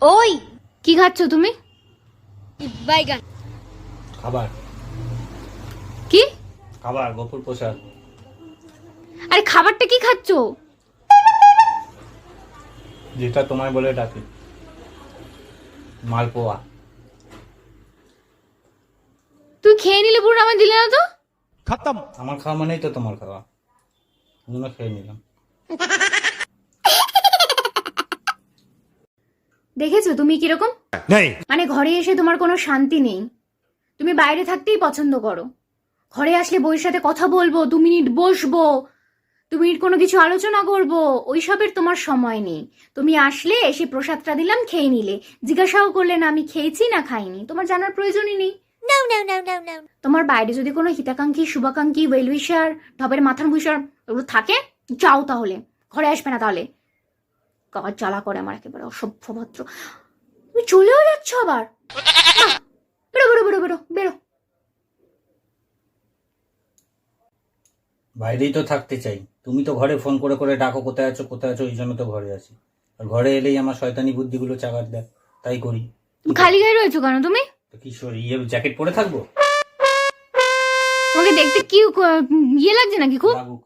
ওই কি খাচ্ছ তুমি? বাইগান। খাবার কি? খাবার গফুর প্রসাদ। আরে খাবারটা কি খাচ্ছ? যেটা তোমায় বলে ডাকে মালপোয়া। তুই খেয়ে নিলে পুরো আমার দিলে না তো? খতম। আমার খাওয়া মানেই তো তোমার খাওয়া, আমি খেয়ে নিলাম। দেখেছো তুমি কিরকম? মানে ঘরে এসে তোমার কোনো শান্তি নেই। তুমি বাইরে থাকতেই পছন্দ করো, ঘরে আসলে বউয়ের সাথে কথা বলবো, 2 মিনিট বসবো, 2 মিনিট কোনো কিছু আলোচনা করবো, ওইসবের তোমার সময় নেই। তুমি আসলে এসে প্রসাদটা দিলাম, খেয়ে নিলে, জিজ্ঞাসাও করলে না আমি খেয়েছি না খাইনি। তোমার জানার প্রয়োজনই নেই। তোমার বাইরে যদি কোনো হিতাকাঙ্ক্ষী, শুভাকাঙ্ক্ষী, ওয়েলউইশার, ঢবের মাথার ঘুষার ওগুলো থাকে, যাও তাহলে, ঘরে আসবে না তাহলে। কাজ জ্বালা করে আমার একেবারে অসভ্যভদ্র। তুমি চলেও যাচ্ছ আবার? বেরো বেরো বেরো বেরো বেরো। বাইরেই তো থাকতে চাই, তুমি তো ঘরে ফোন করে করে ডাকো কোথায় আছো কোথায় আছো, এই জন্য তো ঘরে আসি। আর ঘরে এলেই আমার শয়তানি বুদ্ধিগুলো চাগার দেয়, তাই করি। খালি গায়ে রয়েছো কেন তুমি? তো কি জ্যাকেট পরে থাকবো? তোমাকে দেখতে কি ইয়ে লাগছে নাকি খুব? লাগুক।